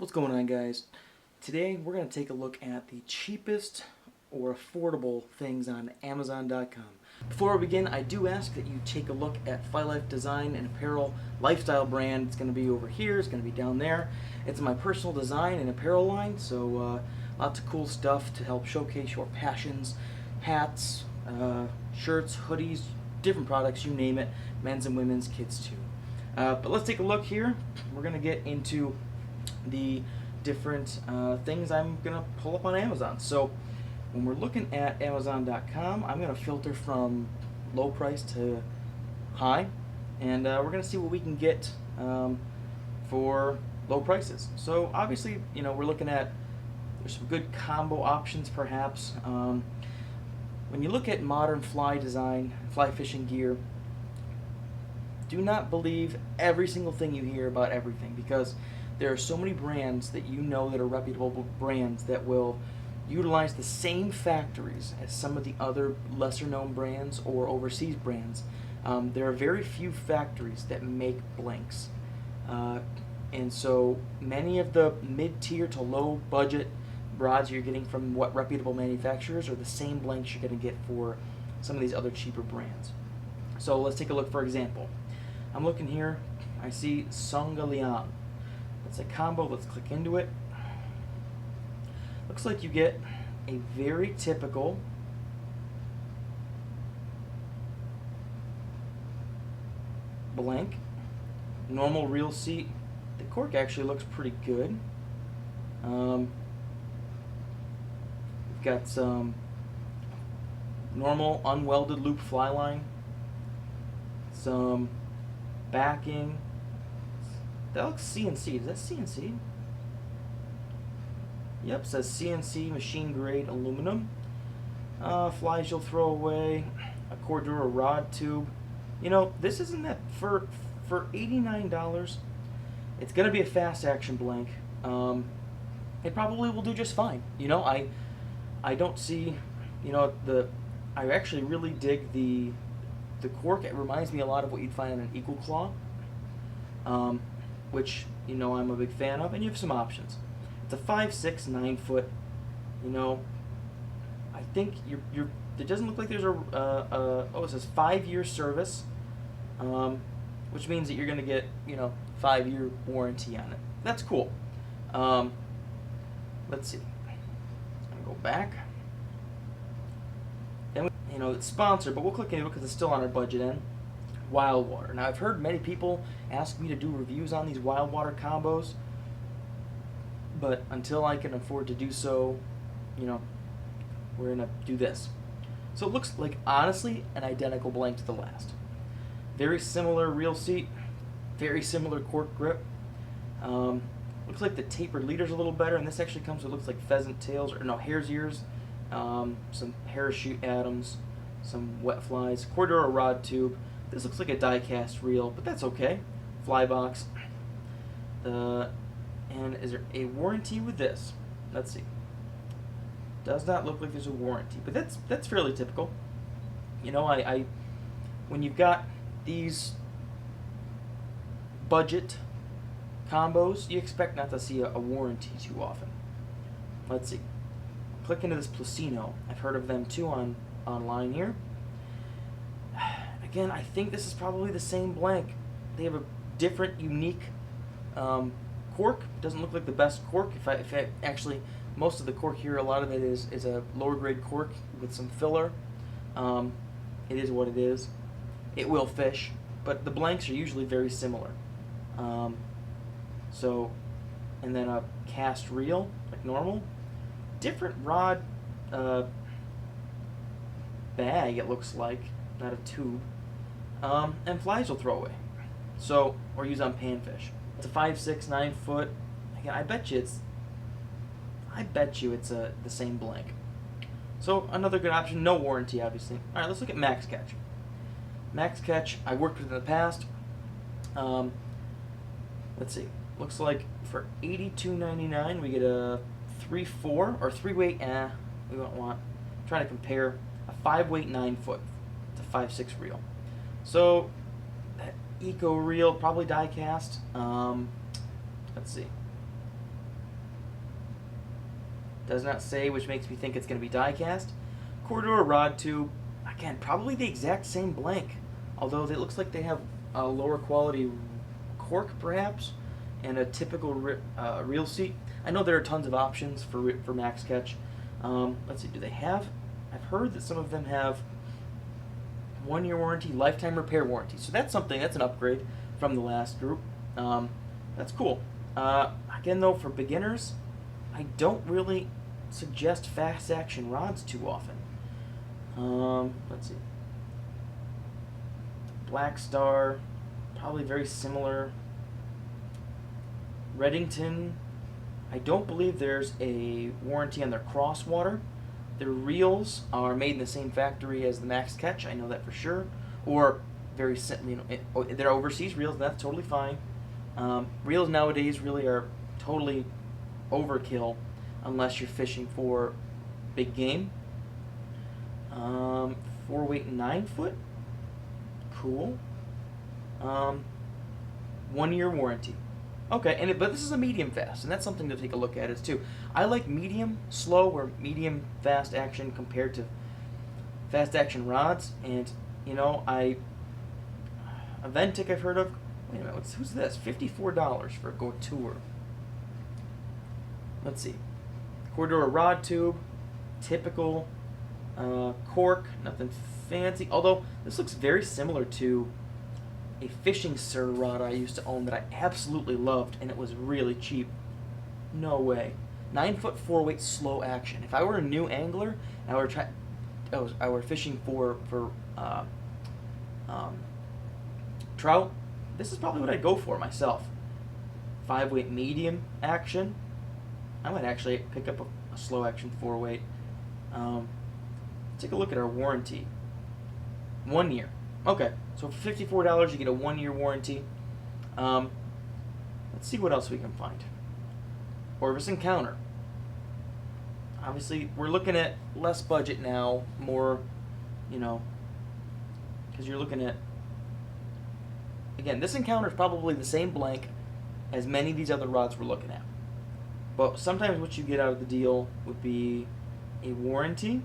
What's going on, guys? Today we're going to take a look at the cheapest or affordable things on Amazon.com. Before we begin, I do ask that you take a look at Life Design and Apparel lifestyle brand. It's going to be over here, it's going to be down there. It's my personal design and apparel line, so lots of cool stuff to help showcase your passions. Hats, shirts, hoodies, different products, you name it, men's and women's, kids too. But let's take a look here. We're going to get into the different things I'm going to pull up on Amazon. So when we're looking at Amazon.com, I'm going to filter from low price to high, and we're going to see what we can get for low prices. So obviously, you know, we're looking at, there's some good combo options perhaps. When you look at modern fly design, fly fishing gear, do not believe every single thing you hear about everything, because there are so many brands that you know that are reputable brands that will utilize the same factories as some of the other lesser known brands or overseas brands. There are very few factories that make blanks. And so many of the mid-tier to low budget rods you're getting from what reputable manufacturers are the same blanks you're going to get for some of these other cheaper brands. So let's take a look. For example, I'm looking here, I see Songaliang. It's a combo. Let's click into it. Looks like you get a very typical blank, normal reel seat. The cork actually looks pretty good. We've got some normal unwelded loop fly line, some backing. That looks CNC. Is that CNC? Yep, says CNC machine grade aluminum. Flies you'll throw away. A Cordura rod tube. You know, this isn't that for $89. It's gonna be a fast action blank. It probably will do just fine. You know, I don't see, you know, I actually really dig the cork. It reminds me a lot of what you'd find in an Eagle Claw. Which, you know, I'm a big fan of, and you have some options. It's a 5, 6, 9 foot. You know, I think it doesn't look like there's it says 5-year service, which means that you're going to get, you know, 5-year warranty on it. That's cool. Let's see. I'm going to go back. Then, you know, it's sponsored, but we'll click into it because it's still on our budget end. Wild water. Now, I've heard many people ask me to do reviews on these wild water combos, but until I can afford to do so, you know, we're gonna do this. So it looks like, honestly, an identical blank to the last. Very similar reel seat, very similar cork grip. Looks like the tapered leader's a little better, and this actually comes with, looks like pheasant tails, or no, hare's ears, some parachute atoms, some wet flies, Cordura rod tube. This looks like a die-cast reel, but that's okay. Fly box. And is there a warranty with this? Let's see. Does not look like there's a warranty, but that's fairly typical. You know, when you've got these budget combos, you expect not to see a warranty too often. Let's see. Click into this Placino. I've heard of them too online here. Again, I think this is probably the same blank. They have a different, unique cork. It doesn't look like the best cork. If I actually, most of the cork here, a lot of it is a lower grade cork with some filler. It is what it is. It will fish, but the blanks are usually very similar. So, and then a cast reel, like normal. Different rod bag, it looks like, not a tube. And flies will throw away, so, or use on panfish. It's a 5, 6, 9 foot. Again, I bet you it's the same blank. So another good option. No warranty, obviously. All right, let's look at Max Catch. Max Catch, I worked with in the past. Let's see. Looks like for $82.99 we get a 3-4 or 3-weight. We don't want. I'm trying to compare a 5-weight 9 foot to 5-6 reel. So that eco reel, probably die cast. Let's see. Does not say, which makes me think it's going to be die cast. Corridor rod tube, again, probably the exact same blank, although it looks like they have a lower quality cork perhaps, and a typical reel seat. I know there are tons of options for Max Catch. Let's see, do they have? I've heard that some of them have 1-year warranty, lifetime repair warranty. So that's something, that's an upgrade from the last group. That's cool. Again though, for beginners, I don't really suggest fast action rods too often. Let's see. Black Star, probably very similar. Reddington, I don't believe there's a warranty on their crosswater. Their reels are made in the same factory as the Max Catch, I know that for sure. Or very, they're overseas reels, and that's totally fine. Reels nowadays really are totally overkill unless you're fishing for big game. 4-weight 9-foot, cool. 1-year warranty. Okay, but this is a medium fast, and that's something to take a look at as too. I like medium slow or medium fast action compared to fast action rods, and you know, Aventic I've heard of. Wait a minute, who's this? $54 for a Go Tour. Let's see. Corridor rod tube, typical cork, nothing fancy. Although this looks very similar to a fishing Sir rod I used to own that I absolutely loved, and it was really cheap. No way. 9-foot 4-weight slow action. If I were a new angler and I were fishing for trout, this is probably what I'd go for myself. 5-weight medium action. I might actually pick up a slow action 4-weight. Take a look at our warranty. 1 year. Okay, so for $54 you get a 1-year warranty. Let's see what else we can find. Orvis Encounter. Obviously, we're looking at less budget now, more, you know, because you're looking at, again, this Encounter is probably the same blank as many of these other rods we're looking at. But sometimes what you get out of the deal would be a warranty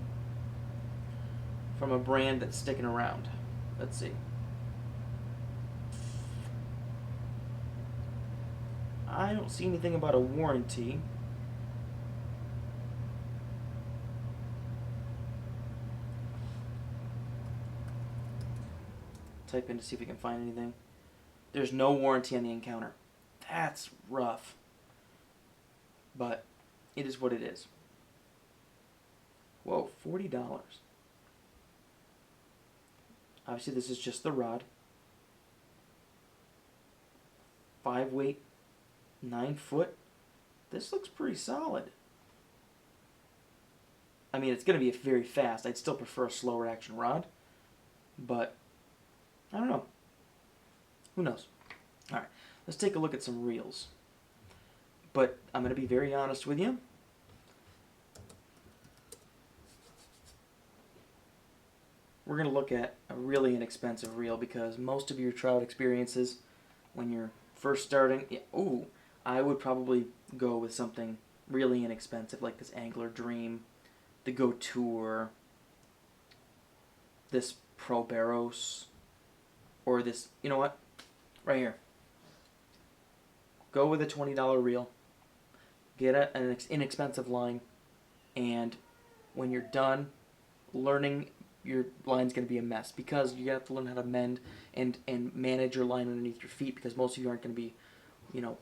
from a brand that's sticking around. Let's see. I don't see anything about a warranty. Type in to see if we can find anything. There's no warranty on the Encounter. That's rough. But it is what it is. Whoa, $40. Obviously, this is just the rod. 5-weight, 9-foot. This looks pretty solid. I mean, it's going to be very fast. I'd still prefer a slower action rod. But, I don't know. Who knows? Alright, let's take a look at some reels. But I'm going to be very honest with you. We're going to look at a really inexpensive reel because most of your trout experiences when you're first starting, I would probably go with something really inexpensive like this Angler Dream, the Go Tour, this Pro Barros, or this, you know what, right here. Go with a $20 reel, get an inexpensive line, and when you're done, learning your line's going to be a mess because you have to learn how to mend and manage your line underneath your feet because most of you aren't going to be, you know,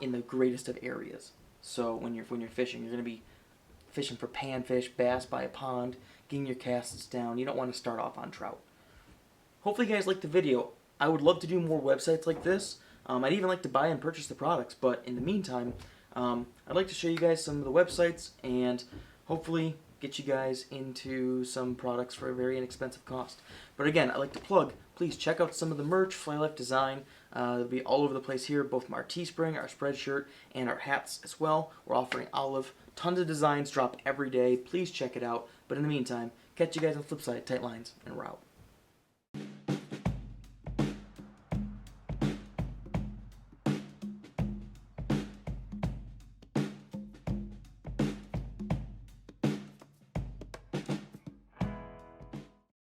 in the greatest of areas. So when you're fishing, you're going to be fishing for panfish, bass by a pond, getting your casts down. You don't want to start off on trout. Hopefully you guys liked the video. I would love to do more websites like this. I'd even like to buy and purchase the products, but in the meantime, I'd like to show you guys some of the websites and hopefully get you guys into some products for a very inexpensive cost. But again, I'd like to plug, please check out some of the merch, Fly Life Design. It'll be all over the place here, both from our Teespring, our Spreadshirt, and our hats as well. We're offering Olive. Tons of designs drop every day. Please check it out. But in the meantime, catch you guys on the flip side. Tight lines, and we're out.